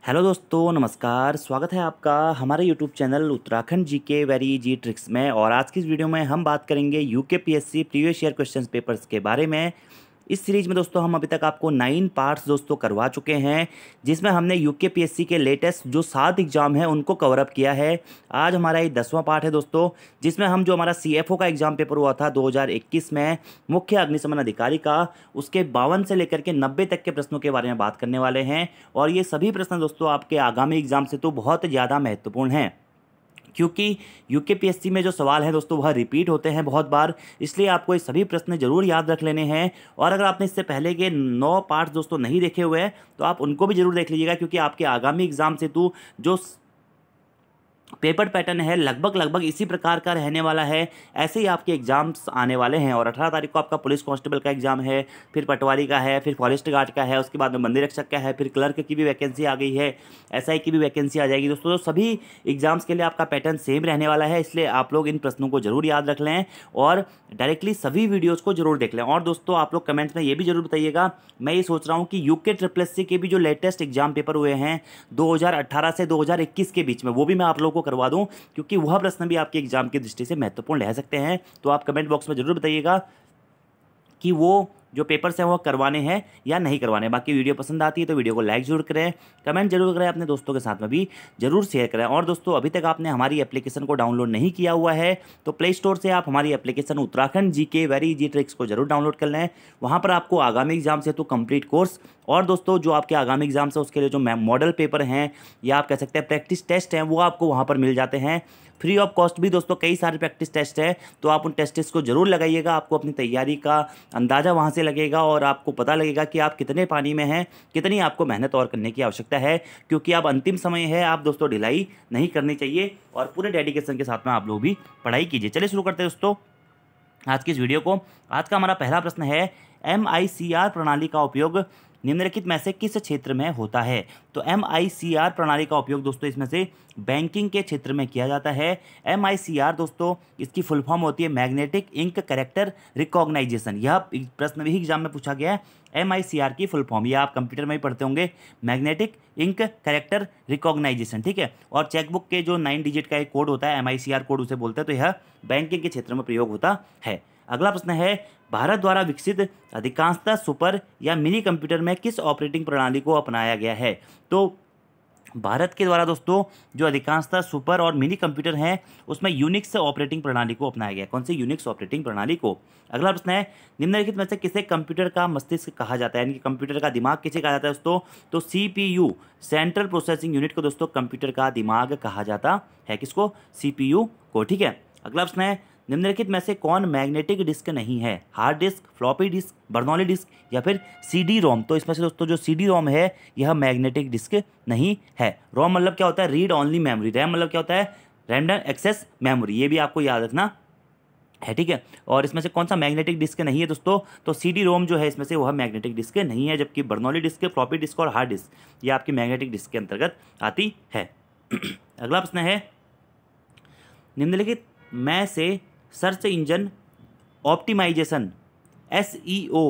Hello दोस्तों, नमस्कार। स्वागत है आपका हमारे YouTube channel Uttarakhand GK very G tricks में। और आज की इस वीडियो में हम बात करेंगे UKPSC previous year question papers के बारे में। इस सीरीज में दोस्तों हम अभी तक आपको 9 पार्ट्स दोस्तों करवा चुके हैं, जिसमें हमने यूकेपीएससी के लेटेस्ट जो 7 एग्जाम हैं उनको कवर अप किया है। आज हमारा ये 10वां पार्ट है दोस्तों, जिसमें हम जो हमारा सीएफओ का एग्जाम पेपर हुआ था 2021 में मुख्य अग्निशमन अधिकारी का, उसके 52 से लेकर के 90 तक के प्रश्नों के बारे में बात करने वाले हैं। और ये सभी प्रश्न दोस्तों आपके आगामी एग्जाम से तो बहुत ज़्यादा महत्वपूर्ण हैं, क्योंकि यूकेपीएससी में जो सवाल है दोस्तों वह रिपीट होते हैं बहुत बार, इसलिए आपको ये सभी प्रश्न जरूर याद रख लेने हैं। और अगर आपने इससे पहले के 9 पार्ट्स दोस्तों नहीं देखे हुए हैं तो आप उनको भी जरूर देख लीजिएगा, क्योंकि आपके आगामी एग्जाम से तो जो पेपर पैटर्न है लगभग इसी प्रकार का रहने वाला है। ऐसे ही आपके एग्जाम्स आने वाले हैं। और 18 तारीख को आपका पुलिस कांस्टेबल का एग्जाम है, फिर पटवारी का है, फिर फॉरेस्ट गार्ड का है, उसके बाद में मंदिर रक्षक का है, फिर क्लर्क की भी वैकेंसी आ गई है, एसआई की भी वैकेंसी आ जाएगी दोस्तों। तो सभी एग्जाम्स के लिए आपका पैटर्न सेम रहने वाला है, इसलिए आप लोग इन प्रश्नों को जरूर याद रख लें और डायरेक्टली सभी वीडियोज़ को जरूर देख लें। और दोस्तों आप लोग कमेंट्स में ये भी जरूर बताइएगा, मैं ये सोच रहा हूँ कि यूके SSC के भी जो लेटेस्ट एग्जाम पेपर हुए हैं 2018 से 2021 के बीच में, वो भी मैं आप लोगों को करवा दूं, क्योंकि वह प्रश्न भी आपके एग्जाम की दृष्टि से महत्वपूर्ण रह सकते हैं। तो आप कमेंट बॉक्स में जरूर बताइएगा कि वो जो पेपर्स हैं वो करवाने हैं या नहीं करवाने। बाकी वीडियो पसंद आती है तो वीडियो को लाइक जरूर करें, कमेंट जरूर करें, अपने दोस्तों के साथ में भी जरूर शेयर करें। और दोस्तों अभी तक आपने हमारी एप्लीकेशन को डाउनलोड नहीं किया हुआ है तो प्ले स्टोर से आप हमारी application Uttarakhand GK very G tricks को जरूर डाउनलोड कर लें। वहाँ पर आपको आगामी एग्जाम से तो कंप्लीट कोर्स, और दोस्तों जो आपके आगामी एग्जाम है उसके लिए जो मॉडल पेपर हैं या आप कह सकते हैं प्रैक्टिस टेस्ट हैं, वो आपको वहाँ पर मिल जाते हैं फ्री ऑफ कॉस्ट भी दोस्तों। कई सारे प्रैक्टिस टेस्ट है, तो आप उन टेस्ट को जरूर लगाइएगा। आपको अपनी तैयारी का अंदाज़ा वहाँ से लगेगा और आपको पता लगेगा कि आप कितने पानी में हैं, कितनी आपको मेहनत और करने की आवश्यकता है, क्योंकि अब अंतिम समय है। आप दोस्तों ढिलाई नहीं करनी चाहिए और पूरे डेडिकेशन के साथ में आप लोग भी पढ़ाई कीजिए। चलिए शुरू करते हैं दोस्तों आज की इस वीडियो को। आज का हमारा पहला प्रश्न है, MICR प्रणाली का उपयोग निम्नलिखित में से किस क्षेत्र में होता है? तो MICR प्रणाली का उपयोग दोस्तों इसमें से बैंकिंग के क्षेत्र में किया जाता है। MICR दोस्तों इसकी फुल फॉर्म होती है मैग्नेटिक इंक कैरेक्टर रिकॉग्नाइजेशन। यह प्रश्न भी एग्जाम में पूछा गया है। MICR की फुल फॉर्म, यह आप कंप्यूटर में ही पढ़ते होंगे, मैग्नेटिक इंक कैरेक्टर रिकॉग्नाइजेशन, ठीक है। और चेकबुक के जो 9 डिजिट का एक कोड होता है MICR कोड उसे बोलते हैं, तो यह बैंकिंग के क्षेत्र में प्रयोग होता है। अगला प्रश्न है, भारत द्वारा विकसित अधिकांशतः सुपर या मिनी कंप्यूटर में किस ऑपरेटिंग प्रणाली को अपनाया गया है? तो भारत के द्वारा दोस्तों जो अधिकांशतः सुपर और मिनी कंप्यूटर हैं उसमें यूनिक्स ऑपरेटिंग प्रणाली को अपनाया गया। कौन सी यूनिक्स ऑपरेटिंग प्रणाली को? अगला प्रश्न है, निम्नलिखित में से किसे कंप्यूटर का मस्तिष्क कहा जाता है, यानी कि कंप्यूटर का दिमाग किसे कहा जाता है दोस्तों? तो CPU सेंट्रल प्रोसेसिंग यूनिट को दोस्तों कंप्यूटर का दिमाग कहा जाता है। किसको? CPU को, ठीक है। अगला प्रश्न है, निम्नलिखित में से कौन मैग्नेटिक डिस्क नहीं है? Hard disk, floppy disk, Bernoulli disk या फिर CD-ROM? तो इसमें से दोस्तों जो CD-ROM है यह मैग्नेटिक डिस्क नहीं है। ROM मतलब क्या होता है? Read only memory. रैम मतलब क्या होता है? Random access memory. ये भी आपको याद रखना है, ठीक है। और इसमें से कौन सा मैग्नेटिक डिस्क नहीं है दोस्तों? तो CD-ROM जो है इसमें से वह मैग्नेटिक डिस्क नहीं है, जबकि बर्नौली डिस्क, फ्लॉपी डिस्क और हार्ड डिस्क ये आपकी मैग्नेटिक डिस्क के अंतर्गत आती है। अगला प्रश्न है, निम्नलिखित में से सर्च इंजन ऑप्टिमाइजेशन SEO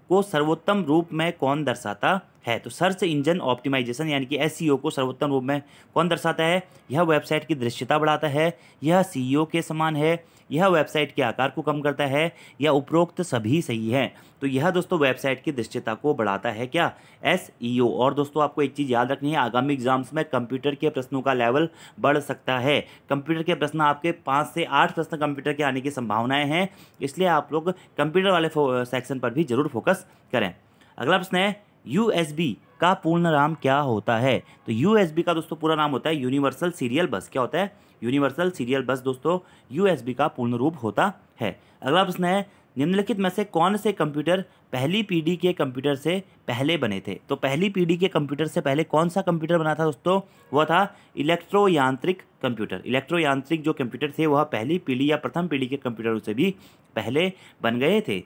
को सर्वोत्तम रूप में कौन दर्शाता है? तो सर्च इंजन ऑप्टिमाइजेशन यानी कि SEO को सर्वोत्तम रूप में कौन दर्शाता है? यह वेबसाइट की दृश्यता बढ़ाता है, यह CEO के समान है, यह वेबसाइट के आकार को कम करता है, या उपरोक्त सभी सही है? तो यह दोस्तों वेबसाइट की दृश्यता को बढ़ाता है, क्या? SEO। और दोस्तों आपको एक चीज़ याद रखनी है, आगामी एग्जाम्स में कंप्यूटर के प्रश्नों का लेवल बढ़ सकता है। कंप्यूटर के प्रश्न आपके 5 से 8 प्रश्न कंप्यूटर के आने की संभावनाएं हैं, इसलिए आप लोग कंप्यूटर वाले सेक्शन पर भी जरूर फोकस करें। अगला प्रश्न है, USB का पूर्ण नाम क्या होता है? तो USB का दोस्तों पूरा नाम होता है यूनिवर्सल सीरियल बस। क्या होता है? यूनिवर्सल सीरियल बस दोस्तों USB का पूर्ण रूप होता है। अगला प्रश्न है, निम्नलिखित में से कौन से कंप्यूटर पहली पीढ़ी के कंप्यूटर से पहले बने थे? तो पहली पीढ़ी के कंप्यूटर से पहले कौन सा कंप्यूटर बना था दोस्तों? वह था इलेक्ट्रोयांत्रिक कंप्यूटर। इलेक्ट्रोयांत्रिक जो कंप्यूटर थे वह पहली पीढ़ी या प्रथम पीढ़ी के कंप्यूटरों से भी पहले बन गए थे।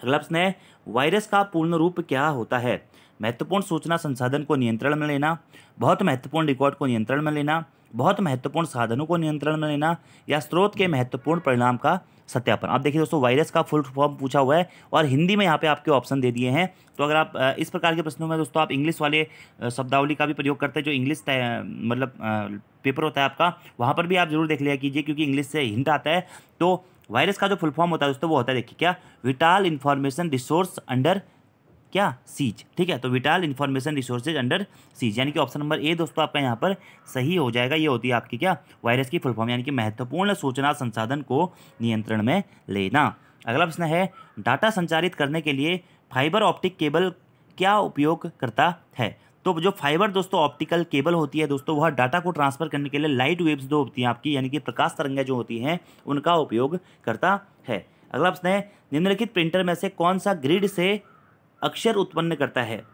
अगला प्रश्न है, वायरस का पूर्ण रूप क्या होता है? महत्वपूर्ण सूचना संसाधन को नियंत्रण में लेना, बहुत महत्वपूर्ण रिकॉर्ड को नियंत्रण में लेना, बहुत महत्वपूर्ण साधनों को नियंत्रण में लेना, या स्रोत के महत्वपूर्ण परिणाम का सत्यापन। आप देखिए दोस्तों वायरस का फुल फॉर्म पूछा हुआ है और हिंदी में यहाँ पे आपके ऑप्शन दे दिए हैं। तो अगर आप इस प्रकार के प्रश्नों में दोस्तों आप इंग्लिश वाले शब्दावली का भी प्रयोग करते हैं, जो इंग्लिश मतलब पेपर होता है आपका, वहाँ पर भी आप जरूर देख लिया कीजिए, क्योंकि इंग्लिश से हिंट आता है। तो वायरस का जो फुल फॉर्म होता है दोस्तों वो होता है, देखिए क्या, विटाल इन्फॉर्मेशन रिसोर्स अंडर क्या सीज। ठीक है, तो vital information resources under seize, यानी कि ऑप्शन नंबर ए दोस्तों आपका यहाँ पर सही हो जाएगा। ये होती है आपकी क्या, वायरस की फुल फॉर्म, यानी कि महत्वपूर्ण सूचना संसाधन को नियंत्रण में लेना। अगला प्रश्न है, डाटा संचारित करने के लिए फाइबर ऑप्टिक केबल क्या उपयोग करता है। तो जो फाइबर दोस्तों ऑप्टिकल केबल होती है दोस्तों, वह डाटा को ट्रांसफर करने के लिए लाइट वेव्स जो होती हैं आपकी, यानी कि प्रकाश तरंगें जो होती हैं, उनका उपयोग करता है। अगला प्रश्न है, निम्नलिखित प्रिंटर में से कौन सा ग्रिड से अक्षर उत्पन्न करता है।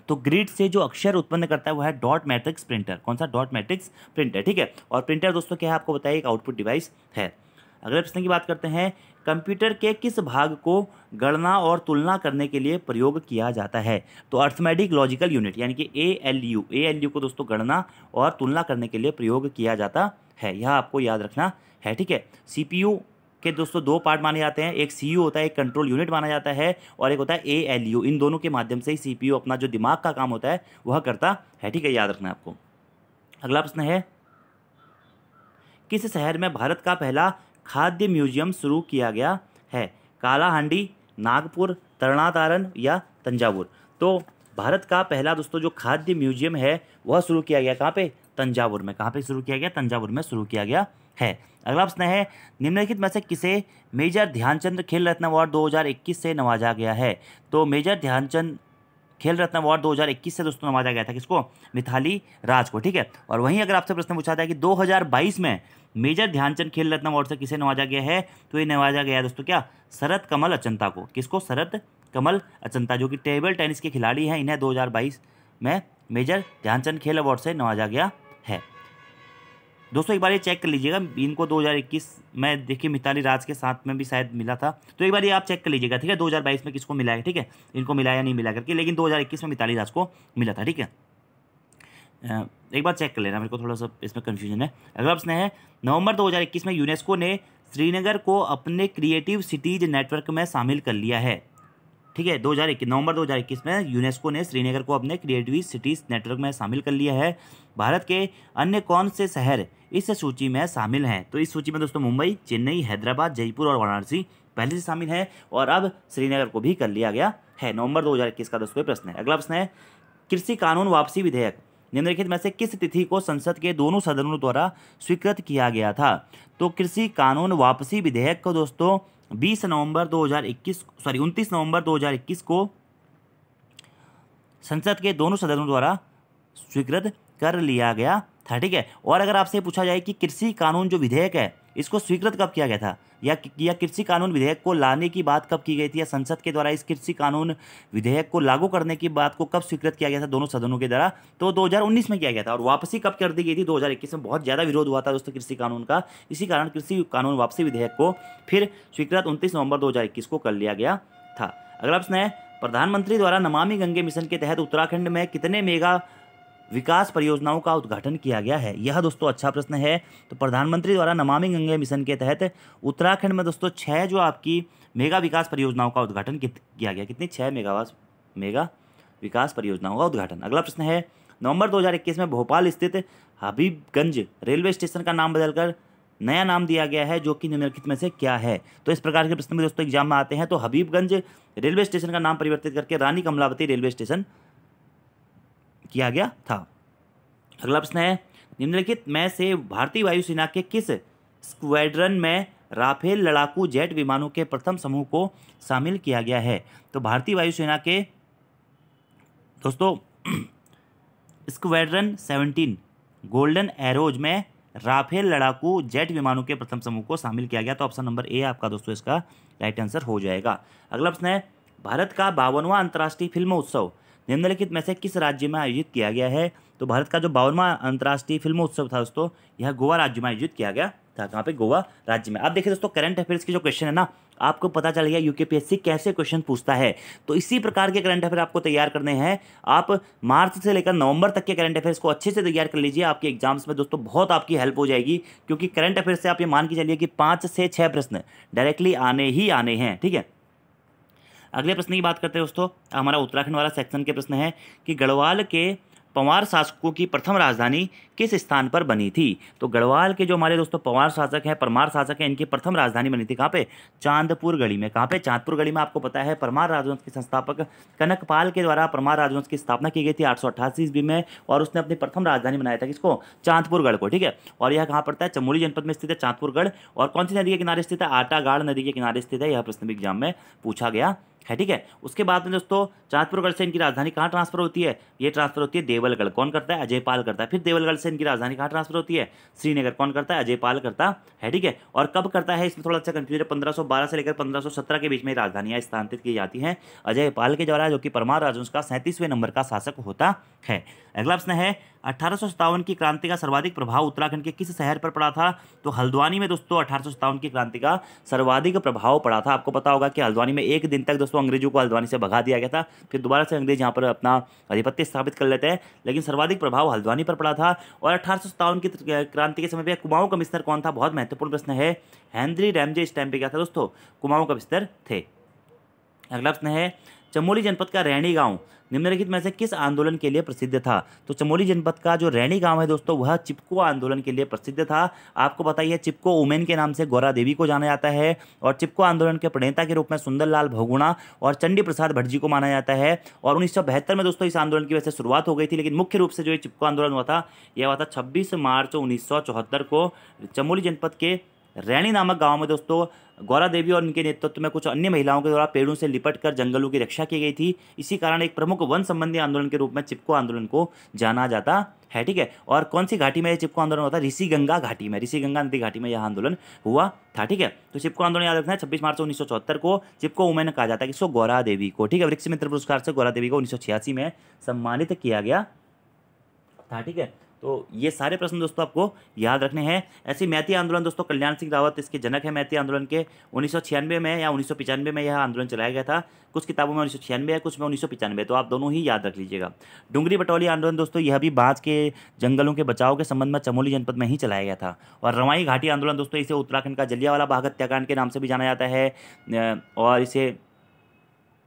तो ग्रिड से जो अक्षर उत्पन्न करता है वो है डॉट मैट्रिक्स प्रिंटर। कौन सा, डॉट मैट्रिक्स प्रिंटर। ठीक है, और प्रिंटर दोस्तों क्या है आपको बताइए, एक आउटपुट डिवाइस है। अगले प्रश्न की बात करते हैं, कंप्यूटर के किस भाग को गणना और तुलना करने के लिए प्रयोग किया जाता है। तो अर्थमेटिक लॉजिकल यूनिट, यानी कि ALU को दोस्तों गणना और तुलना करने के लिए प्रयोग किया जाता है, यह आपको याद रखना है। ठीक है, CPU के दोस्तों दो पार्ट माने जाते हैं, एक CPU होता है, एक कंट्रोल यूनिट माना जाता है, और एक होता है ALU। इन दोनों के माध्यम से ही CPU अपना जो दिमाग का काम होता है वह करता है। ठीक है, याद रखना है आपको। अगला प्रश्न है, किस शहर में भारत का पहला खाद्य म्यूजियम शुरू किया गया है। कालाहांडी, नागपुर, तरणातारन या तंजावुर। तो भारत का पहला दोस्तों जो खाद्य म्यूजियम है वह शुरू किया गया कहाँ पे, तंजावुर में। कहाँ पे शुरू किया गया, तंजावुर में शुरू किया गया है। अगला प्रश्न है, निम्नलिखित में से किसे मेजर ध्यानचंद खेल रत्न अवार्ड 2021 से नवाजा गया है। तो मेजर ध्यानचंद खेल रत्न अवार्ड 2021 से दोस्तों नवाजा गया था किसको, मिथाली राज को। ठीक है, और वहीं अगर आपसे प्रश्न पूछा था कि 2022 में मेजर ध्यानचंद खेल रत्न अवार्ड से किसे नवाजा गया है, तो ये नवाजा गया है दोस्तों क्या, शरत कमल अचंता को। किसको, शरत कमल अचंता, जो कि टेबल टेनिस के खिलाड़ी हैं। इन्हें 2022 में मेजर ध्यानचंद खेल अवार्ड से नवाजा गया है। दोस्तों एक बार ये चेक कर लीजिएगा, इनको 2021 में देखिए मिताली राज के साथ में भी शायद मिला था, तो एक बार ये आप चेक कर लीजिएगा। ठीक है, 2022 में किसको मिला है, ठीक है, इनको मिला या नहीं मिला करके, लेकिन 2021 में मिताली राज को मिला था। ठीक है, एक बार चेक कर लेना, मेरे को थोड़ा सा इसमें कन्फ्यूजन है। अगला प्रश्न है, नवंबर 2021 में यूनेस्को ने श्रीनगर को अपने क्रिएटिव सिटीज नेटवर्क में शामिल कर लिया है। ठीक है, नवंबर 2021 में यूनेस्को ने श्रीनगर को अपने क्रिएटिव सिटीज नेटवर्क में शामिल कर लिया है। भारत के अन्य कौन से शहर इस सूची में शामिल हैं। तो इस सूची में दोस्तों मुंबई, चेन्नई, हैदराबाद, जयपुर और वाराणसी पहले से शामिल है, और अब श्रीनगर को भी कर लिया गया है। नवंबर 2021 का दोस्तों प्रश्न है। अगला प्रश्न है, कृषि कानून वापसी विधेयक निम्नलिखित में से किस तिथि को संसद के दोनों सदनों द्वारा स्वीकृत किया गया था। तो कृषि कानून वापसी विधेयक को दोस्तों 29 नवंबर 2021 को संसद के दोनों सदनों द्वारा स्वीकृत कर लिया गया था। ठीक है, और अगर आपसे पूछा जाए कि कृषि कानून जो विधेयक है इसको स्वीकृत कब किया गया था, या कृषि कानून विधेयक को लाने की बात कब की गई थी, या संसद के द्वारा इस कृषि कानून विधेयक को लागू करने की बात को कब स्वीकृत किया गया था दोनों सदनों के द्वारा, तो 2019 में किया गया था। और वापसी कब कर दी गई थी, 2021 में बहुत ज़्यादा विरोध हुआ था दोस्तों कृषि कानून का, इसी कारण कृषि कानून वापसी विधेयक को फिर स्वीकृत 29 नवंबर 2021 को कर लिया गया था। अगला प्रश्न है, प्रधानमंत्री द्वारा नमामि गंगे मिशन के तहत उत्तराखंड में कितने मेगा विकास परियोजनाओं का उद्घाटन किया गया है। यह दोस्तों अच्छा प्रश्न है। तो प्रधानमंत्री द्वारा नमामि गंगे मिशन के तहत उत्तराखंड में दोस्तों 6 जो आपकी मेगा विकास परियोजनाओं का उद्घाटन किया गया। कितनी, 6 मेगा विकास परियोजनाओं का उद्घाटन। अगला प्रश्न है, नवंबर 2021 में भोपाल स्थित हबीबगंज रेलवे स्टेशन का नाम बदलकर नया नाम दिया गया है, जो कि निम्नलिखित में से क्या है। तो इस प्रकार के प्रश्न में दोस्तों एग्जाम में आते हैं। तो हबीबगंज रेलवे स्टेशन का नाम परिवर्तित करके रानी कमलावती रेलवे स्टेशन किया गया था। अगला प्रश्न है, निम्नलिखित में से भारतीय वायुसेना के किस स्क्वाड्रन में राफेल लड़ाकू जेट विमानों के प्रथम समूह को शामिल किया गया है। तो भारतीय वायुसेना के दोस्तों स्क्वाड्रन 17 गोल्डन एरोज में राफेल लड़ाकू जेट विमानों के प्रथम समूह को शामिल किया गया। तो ऑप्शन नंबर ए आपका दोस्तों इसका राइट आंसर हो जाएगा। अगला प्रश्न है, भारत का 52वां अंतर्राष्ट्रीय फिल्म उत्सव निम्नलिखित में से किस राज्य में आयोजित किया गया है। तो भारत का जो 52वां अंतर्राष्ट्रीय फिल्म उत्सव था दोस्तों, यह गोवा राज्य में आयोजित किया गया था। कहाँ पे, गोवा राज्य में। आप देखिए दोस्तों करंट अफेयर्स की जो क्वेश्चन है ना, आपको पता चल गया यूकेपीएससी कैसे क्वेश्चन पूछता है। तो इसी प्रकार के करंट अफेयर आपको तैयार करने हैं। आप मार्च से लेकर नवंबर तक के करंट अफेयर्स को अच्छे से तैयार कर लीजिए, आपके एग्जाम्स में दोस्तों बहुत आपकी हेल्प हो जाएगी, क्योंकि करंट अफेयर से आप ये मान के चलिए कि 5 से 6 प्रश्न डायरेक्टली आने ही आने हैं। ठीक है, अगले प्रश्न की बात करते हैं दोस्तों। हमारा उत्तराखंड वाला सेक्शन के प्रश्न है कि गढ़वाल के पंवार शासकों की प्रथम राजधानी किस स्थान पर बनी थी। तो गढ़वाल के जो हमारे दोस्तों पंवार शासक हैं, परमार शासक हैं, इनकी प्रथम राजधानी बनी थी कहाँ पे? चांदपुर गढ़ी में। कहाँ पे? चांदपुर गढ़ी में। आपको पता है परमार राजवंश के संस्थापक कनकपाल के द्वारा परमार राजवंश की स्थापना की गई थी 888 ईस्वी में, और उसने अपनी प्रथम राजधानी बनाया था किसको? चांदपुरगढ़ को। ठीक है, और यह कहाँ पड़ता है? चमोली जनपद में स्थित है चांदपुरगढ़। और कौन सी नदी के किनारे स्थित है? आटागाड़ नदी के किनारे स्थित है। यह प्रश्न भी एग्जाम में पूछा गया है। ठीक है, उसके बाद में दोस्तों चांदपुरगढ़ से इनकी राजधानी कहाँ ट्रांसफर होती है? ये ट्रांसफर होती है देवलगढ़। कौन करता है? अजयपाल करता है। फिर देवलगढ़ से इनकी राजधानी कहाँ ट्रांसफर होती है? श्रीनगर। कौन करता है? अजयपाल करता है। ठीक है, और कब करता है इसमें थोड़ा सा कंफ्यूजन है। 1512 से लेकर 1517 के बीच में राजधानियां स्थानांतरित की जाती हैं अजयपाल के द्वारा, जो कि परमार राजवंश का 37वें नंबर का शासक होता है। अगला प्रश्न है 1857 की क्रांति का सर्वाधिक प्रभाव उत्तराखंड के किस शहर पर पड़ा था? तो हल्द्वानी में दोस्तों 1857 की क्रांति का सर्वाधिक प्रभाव पड़ा था। आपको पता होगा कि हल्द्वानी में एक दिन तक दोस्तों अंग्रेजों को हल्द्वानी से भगा दिया गया था, फिर दोबारा से अंग्रेज यहाँ पर अपना आधिपत्य स्थापित कर लेते हैं, लेकिन सर्वाधिक प्रभाव हल्द्वानी पर पड़ा था। और 1857 की क्रांति के समय पर कुमाऊं कमिश्नर कौन था? बहुत महत्वपूर्ण प्रश्न है। हेनरी रैमजे इस टाइम पे क्या था दोस्तों? कुमाऊं कमिश्नर थे। अगला प्रश्न है चमोली जनपद का रैणी गांव निम्नलिखित में से किस आंदोलन के लिए प्रसिद्ध था? तो चमोली जनपद का जो रैणी गांव है दोस्तों, वह चिपको आंदोलन के लिए प्रसिद्ध था। आपको बताइए चिपको वुमेन के नाम से गौरा देवी को जाना जाता है, और चिपको आंदोलन के प्रणेता के रूप में सुंदरलाल बहुगुणा और चंडी प्रसाद भटजी को माना जाता है। और 1972 में दोस्तों इस आंदोलन की वजह से शुरुआत हो गई थी, लेकिन मुख्य रूप से जो ये चिपको आंदोलन हुआ था, यह हुआ था 26 मार्च 1974 को चमोली जनपद के रैणी नामक गांव में दोस्तों गौरा देवी और उनके नेतृत्व में कुछ अन्य महिलाओं के द्वारा पेड़ों से लिपटकर जंगलों की रक्षा की गई थी। इसी कारण एक प्रमुख वन संबंधी आंदोलन के रूप में चिपको आंदोलन को जाना जाता है। ठीक है, और कौन सी घाटी में चिपको आंदोलन होता है? ऋषिगंगा घाटी में, ऋषिगंगा नदी घाटी में यह आंदोलन हुआ था। ठीक है, तो चिपको आंदोलन याद रखना है 26 मार्च 1974 को चिपको वुमेन कहा जाता है किसको? गौरा देवी को। ठीक है, वृक्ष मित्र पुरस्कार से गौरा देवी को 1986 में सम्मानित किया गया था। ठीक है, तो ये सारे प्रश्न दोस्तों आपको याद रखने हैं। ऐसे मैती आंदोलन दोस्तों कल्याण सिंह रावत इसके जनक है। मैती आंदोलन के 1996 में या 1995 में यह आंदोलन चलाया गया था। कुछ किताबों में 1996 है, कुछ में 1995, तो आप दोनों ही याद रख लीजिएगा। डुंगरी बटौली आंदोलन दोस्तों यह भी बांस के जंगलों के बचाव के संबंध में चमोली जनपद में ही चलाया गया था। और रवाई घाटी आंदोलन दोस्तों इसे उत्तराखंड का जलियांवाला बाग हत्याकांड के नाम से भी जाना जाता है। और इसे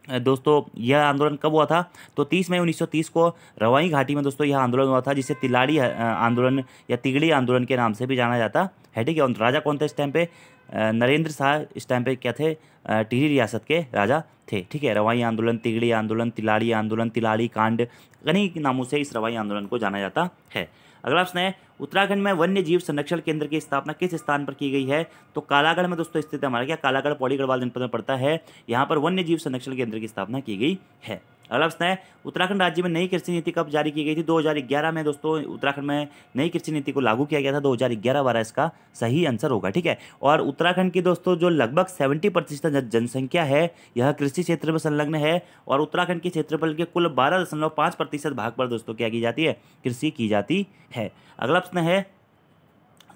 दोस्तों यह आंदोलन कब हुआ था? तो 30 मई 1930 को रवाई घाटी में दोस्तों यह आंदोलन हुआ था, जिसे तिलाड़ी आंदोलन या तिगड़ी आंदोलन के नाम से भी जाना जाता है। ठीक है, और राजा कौन थे इस टाइम पे? नरेंद्र शाह इस टाइम पे क्या थे? टिहरी रियासत के राजा थे। ठीक है, रवाई आंदोलन, तिगड़ी आंदोलन, तिलाड़ी आंदोलन, तिलाड़ी कांड, कई नामों से इस रवाई आंदोलन को जाना जाता है। अगला प्रश्न है उत्तराखंड में वन्य जीव संरक्षण केंद्र की स्थापना किस स्थान पर की गई है? तो कालागढ़ में दोस्तों स्थित है हमारा क्या? कालागढ़ पौड़ी गढ़वाल जनपद में पड़ता है। यहाँ पर वन्य जीव संरक्षण केंद्र की स्थापना की गई है। अगला प्रश्न है उत्तराखंड राज्य में नई कृषि नीति कब जारी की गई थी? 2011 में दोस्तों उत्तराखंड में नई कृषि नीति को लागू किया गया था। 2011 इसका सही आंसर होगा। ठीक है, और उत्तराखंड की दोस्तों जो लगभग 70% जनसंख्या है यह कृषि क्षेत्र में संलग्न है, और उत्तराखंड के क्षेत्रफल के कुल 12.5% भाग पर दोस्तों क्या की जाती है? कृषि की जाती है। अगला प्रश्न है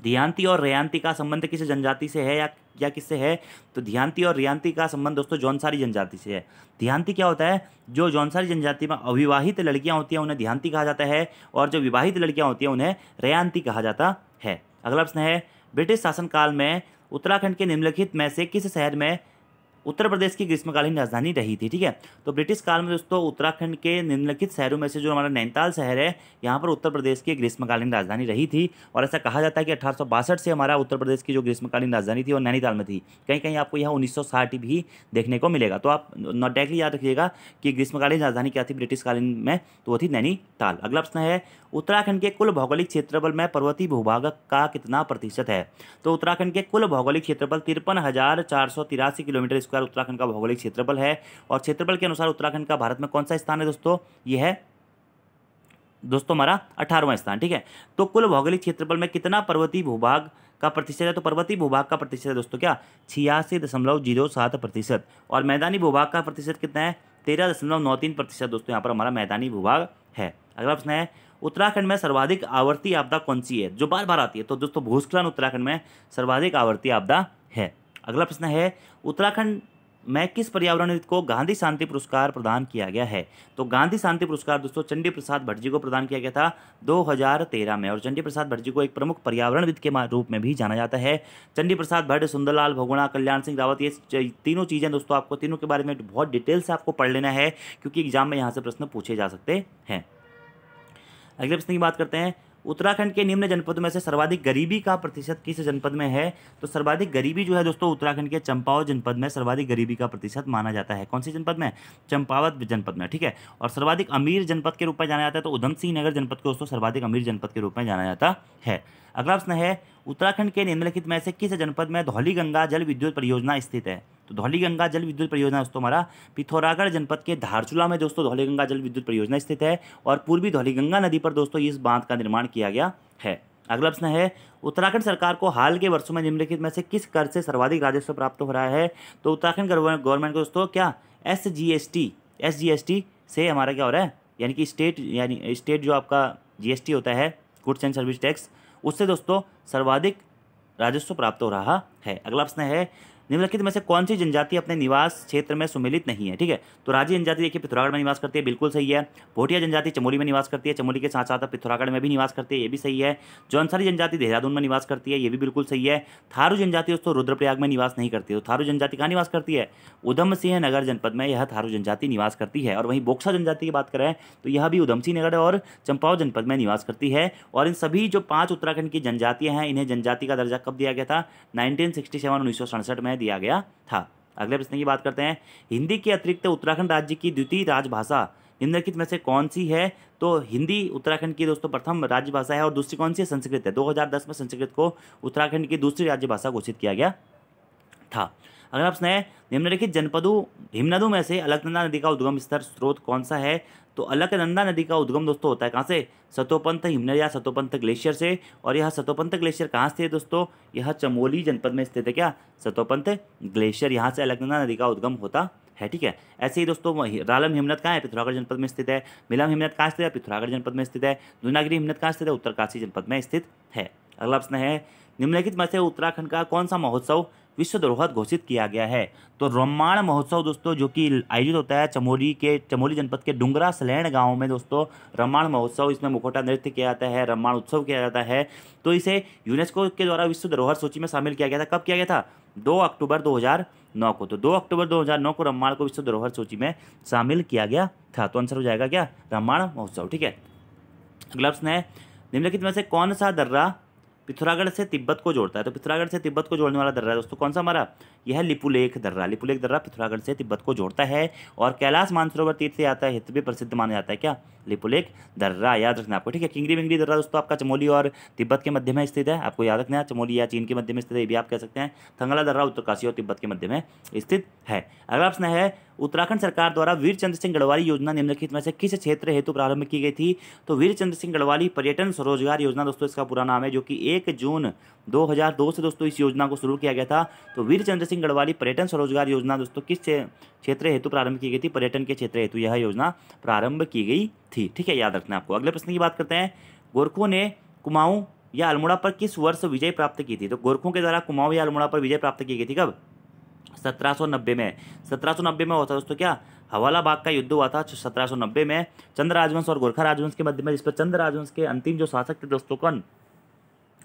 धियांती और रेयांती का संबंध किस जनजाति से है या किससे है? तो धियांती और रेयांती का संबंध दोस्तों जौनसारी जनजाति से है। धियांती क्या होता है? जो जौनसारी जनजाति में अविवाहित लड़कियां होती हैं उन्हें धियांती कहा जाता है, और जो विवाहित लड़कियां होती हैं उन्हें रेयांती कहा जाता है। अगला प्रश्न है ब्रिटिश शासनकाल में उत्तराखंड के निम्नलिखित में से किस शहर में उत्तर प्रदेश की ग्रीष्मकालीन राजधानी रही थी? ठीक है, तो ब्रिटिश काल में दोस्तों उत्तराखंड के निम्नलिखित शहरों में से जो हमारा नैनीताल शहर है, यहाँ पर उत्तर प्रदेश की ग्रीष्मकालीन राजधानी रही थी। और ऐसा कहा जाता है कि 1862 से हमारा उत्तर प्रदेश की जो ग्रीष्मकालीन राजधानी थी वो नैनीताल में थी। कहीं कहीं आपको यहाँ 1960 भी देखने को मिलेगा। तो आप डायरेक्टली याद रखिएगा कि ग्रीष्मकालीन राजधानी क्या थी ब्रिटिश कालीन में? तो वो थी नैनीताल। अगला प्रश्न है उत्तराखंड के कुल भौगोलिक क्षेत्रफल में पर्वतीय भूभाग का कितना प्रतिशत है? तो उत्तराखंड के कुल भौगोलिक क्षेत्रफल 53,483 किलोमीटर स्क्वायर उत्तराखंड का भौगोलिक क्षेत्रफल है। और क्षेत्रफल के अनुसार उत्तराखंड का भारत में कौन सा स्थान है दोस्तों? यह है दोस्तों हमारा 18वां स्थान। ठीक है, तो कुल भौगोलिक क्षेत्रफल में कितना पर्वतीय भूभाग का प्रतिशत है? तो पर्वतीय भूभाग का प्रतिशत है दोस्तों क्या? 86.07%। और मैदानी भूभाग का प्रतिशत कितना है? 13.93% दोस्तों यहाँ पर हमारा मैदानी भूभाग है। अगला प्रश्न है उत्तराखंड में सर्वाधिक आवर्ती आपदा कौन सी है जो बार बार आती है? तो दोस्तों भूस्खलन उत्तराखंड में सर्वाधिक आवर्ती आपदा है। अगला प्रश्न है, उत्तराखंड में किस पर्यावरणविद को गांधी शांति पुरस्कार प्रदान किया गया है? तो गांधी शांति पुरस्कार दोस्तों चंडी प्रसाद भट्ट जी को प्रदान किया गया था 2013 में। और चंडी प्रसाद भट्ट जी को एक प्रमुख पर्यावरणविद के रूप में भी जाना जाता है। चंडी प्रसाद भट्ट, सुंदरलाल बहुगुणा, कल्याण सिंह रावत, ये तीनों चीज़ें दोस्तों आपको तीनों के बारे में बहुत डिटेल से आपको पढ़ लेना है, क्योंकि एग्जाम में यहाँ से प्रश्न पूछे जा सकते हैं। अगले प्रश्न की बात करते हैं, उत्तराखंड के निम्न जनपदों में से सर्वाधिक गरीबी का प्रतिशत किस जनपद में है? तो सर्वाधिक गरीबी जो है दोस्तों उत्तराखंड के चंपावत जनपद में सर्वाधिक गरीबी का प्रतिशत माना जाता है। कौन सी जनपद में? चंपावत जनपद में, ठीक है। और सर्वाधिक अमीर जनपद के रूप में जाना जाता है तो उधम सिंह नगर जनपद को दोस्तों सर्वाधिक अमीर जनपद के रूप में जाना जाता है। अगला प्रश्न है, उत्तराखंड के निम्नलिखित में से किस जनपद में धौलीगंगा जल विद्युत परियोजना स्थित है? तो धौलीगंगा जल विद्युत परियोजना दोस्तों हमारा पिथौरागढ़ जनपद के धारचूला में दोस्तों धौलीगंगा जल विद्युत परियोजना स्थित है। और पूर्वी धौलीगंगा नदी पर दोस्तों इस बांध का निर्माण किया गया है। अगला प्रश्न है, उत्तराखंड सरकार को हाल के वर्षों में निम्नलिखित में से किस कर से सर्वाधिक राजस्व प्राप्त हो रहा है? तो उत्तराखंड गवर्नमेंट को दोस्तों क्या एसजीएसटी से हमारा क्या हो रहा है, यानी कि स्टेट जो आपका जीएसटी होता है, गुड्स एंड सर्विस टैक्स, उससे दोस्तों सर्वाधिक राजस्व प्राप्त हो रहा है। अगला प्रश्न है, निम्नलिखित में से कौन सी जनजाति अपने निवास क्षेत्र में सुमेलित नहीं है? ठीक है, तो राजी जनजाति देखिए पिथौरागढ़ में निवास करती है, बिल्कुल सही है। भोटिया जनजाति चमोली में निवास करती है, चमोली के साथ साथ पिथौरागढ़ में भी निवास करती है, ये भी सही है। जौनसारी जनजाति देहरादून में निवास करती है, ये भी बिल्कुल सही है। थारू जनजाति दोस्तों रुद्रप्रयाग में निवास नहीं करती है। तो थारू जनजाति कहाँ निवास करती है? उधम सिंह नगर जनपद में यह थारू जनजाति निवास करती है। और वहीं बोक्सा जनजाति की बात करें तो यह भी उधम सिंह नगर और चंपावत जनपद में निवास करती है। और इन सभी जो 5 उत्तराखंड की जनजातियाँ हैं, इन्हें जनजाति का दर्जा कब दिया गया था? 1967 में दिया गया था। अगले प्रश्न की बात करते हैं, हिंदी के अतिरिक्त उत्तराखंड राज्य की द्वितीय राजभाषा निम्नलिखित में से कौन सी है? तो हिंदी उत्तराखंड की दोस्तों प्रथम राज्यभाषा है। और दूसरी कौन सी है? संस्कृत है। 2010 में संस्कृत को उत्तराखंड की दूसरी राज्यभाषा घोषित किया गया था। अगला प्रश्न है, निम्नलिखित जनपदों हिमनदों में से अलकनंदा नदी का उद्गम स्थल स्रोत कौन सा है? तो अलकनंदा नदी का उद्गम दोस्तों होता है कहाँ से? सतोपंथ हिमनद या सतोपंथ ग्लेशियर से। और यह सतोपंथ ग्लेशियर कहाँ स्थित है दोस्तों? यह चमोली जनपद में स्थित है। क्या? सतोपंथ ग्लेशियर, यहाँ से अलकनंदा नदी का उद्गम होता है, ठीक है। ऐसे ही दोस्तों रालम हिमनद कहाँ है? पिथौरागढ़ जनपद में स्थित है। मिलम हिमनद कहाँ स्थित है? पिथौरागढ़ जनपद में स्थित है। दूनागिरी हिमनद कहाँ स्थित है? उत्तरकाशी जनपद में स्थित है। अगला प्रश्न है, निम्नलिखित में से उत्तराखंड का कौन सा महोत्सव विश्व धरोहर घोषित किया गया है? तो रम्माण महोत्सव दोस्तों जो कि आयोजित होता है चमोली जनपद के डुंगरा सलैंड गांव में दोस्तों रम्माण महोत्सव, इसमें मुखौटा नृत्य किया जाता है, रम्माण उत्सव किया जाता है। तो इसे यूनेस्को के द्वारा विश्व धरोहर सूची में शामिल किया गया था। कब किया गया था? 2 अक्टूबर 2009 को। तो 2 अक्टूबर 2009 को रम्माण को विश्व धरोहर सूची में शामिल किया गया था। तो आंसर हो जाएगा क्या? रम्माण महोत्सव, ठीक है। अगला प्रश्न है, निम्नलिखित में से कौन सा दर्रा पिथौरागढ़ से तिब्बत को जोड़ता है? तो पिथौरागढ़ से तिब्बत को जोड़ने वाला दर्रा है दोस्तों कौन सा हमारा? यह लिपुलेख दर्रा। लिपुलेख दर्रा पिथौरागढ़ से तिब्बत को जोड़ता है। और कैलाश मानसरोवर तीर्थ से आता है, हित भी प्रसिद्ध माना जाता है। क्या? लिपुलेख दर्रा, याद रखना आपको, ठीक है। किंगरी बिंगरी दर्रा दोस्तों आपका चमोली और तिब्बत के मध्य में स्थित है, आपको याद रखना है। चमोली या चीन के मध्य में स्थित है, ये भी आप कह सकते हैं। थंगला दर्रा उत्तरकाशी और तिब्बत के मध्य में स्थित है। अगला प्रश्न है, उत्तराखंड सरकार द्वारा वीर चंद्र सिंह गढ़वाली योजना निम्नलिखित में से किस क्षेत्र हेतु प्रारंभ की गई थी? तो वीर चंद्र सिंह गढ़वाली पर्यटन स्वरोजगार योजना दोस्तों इसका पूरा नाम है, जो कि 1 जून 2002 से दोस्तों इस योजना को शुरू किया गया था। तो वीर चंद्र सिंह गढ़वाली पर्यटन स्वरोजगार योजना दोस्तों किस क्षेत्र हेतु प्रारंभ की गई थी? पर्यटन के क्षेत्र हेतु यह योजना प्रारंभ की गई थी, ठीक है, याद रखना आपको। अगले प्रश्न की बात करते हैं, गोरखों ने कुमाऊं या अल्मोड़ा पर किस वर्ष विजय प्राप्त की थी? तो गोरखों के द्वारा कुमाऊं या अल्मोड़ा पर विजय प्राप्त की गई थी कब? 1790 में। 1790 में होता दोस्तों क्या? हवाला बाग का युद्ध हुआ था 1790 में चंद्र राजवंश और गोरखा राजवंश के मध्य में, जिस पर चंद्र राजवंश के अंतिम जो शासक थे दोस्तों कौन?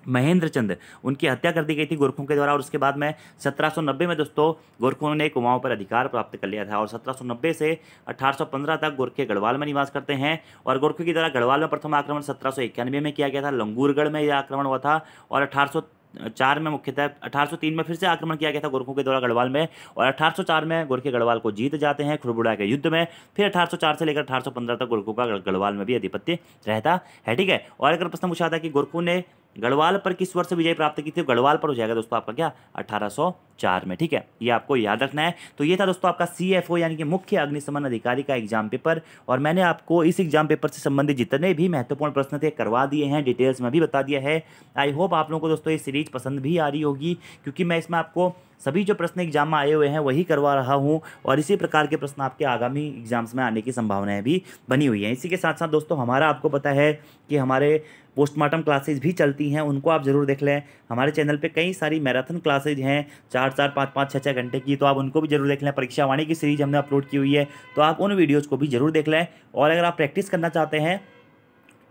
महेंद्र चंद, उनकी हत्या कर दी गई थी गोरखों के द्वारा। और उसके बाद में 1790 में दोस्तों गोरखों ने कुमाऊं पर अधिकार प्राप्त कर लिया था। और 1790 से 1815 तक गोरखे गढ़वाल में निवास करते हैं। और गोरखों की द्वारा गढ़वाल में प्रथम आक्रमण 1791 में किया गया था, लंगूरगढ़ में यह आक्रमण हुआ था। और 1804 में मुख्यतः 1803 में फिर से आक्रमण किया गया था गोरखों के द्वारा गढ़वाल में। और 1804 में गोरखे गढ़वाल को जीत जाते हैं खुरबुड़ा के युद्ध में। फिर 1804 से लेकर 1815 तक गोरखों का गढ़वाल में भी आधिपत्य रहता है, ठीक है। और अगर प्रश्न पूछा था कि गोरखों ने गढ़वाल पर किस वर्ष विजय प्राप्त की थी? गढ़वाल पर हो जाएगा दोस्तों आपका क्या? 1804 में, ठीक है, ये आपको याद रखना है। तो ये था दोस्तों आपका CFO यानी कि मुख्य अग्निशमन अधिकारी का एग्जाम पेपर। और मैंने आपको इस एग्जाम पेपर से संबंधित जितने भी महत्वपूर्ण प्रश्न थे करवा दिए हैं, डिटेल्स में भी बता दिया है। आई होप आप लोगों को दोस्तों ये सीरीज पसंद भी आ रही होगी, क्योंकि मैं इसमें आपको सभी जो प्रश्न एग्जाम में आए हुए हैं वही करवा रहा हूँ। और इसी प्रकार के प्रश्न आपके आगामी एग्जाम्स में आने की संभावनाएं भी बनी हुई हैं। इसी के साथ साथ दोस्तों हमारा आपको पता है कि हमारे पोस्टमार्टम क्लासेज भी चलती हैं, उनको आप ज़रूर देख लें। हमारे चैनल पे कई सारी मैराथन क्लासेज हैं, 4 4-4, 5-5, 6-6 घंटे की, तो आप उनको भी जरूर देख लें। परीक्षा वाणी की सीरीज हमने अपलोड की हुई है, तो आप उन वीडियोज़ को भी जरूर देख लें। और अगर आप प्रैक्टिस करना चाहते हैं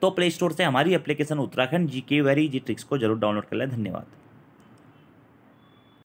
तो प्ले स्टोर से हमारी application Uttarakhand GK very G tricks को जरूर डाउनलोड कर लें। धन्यवाद।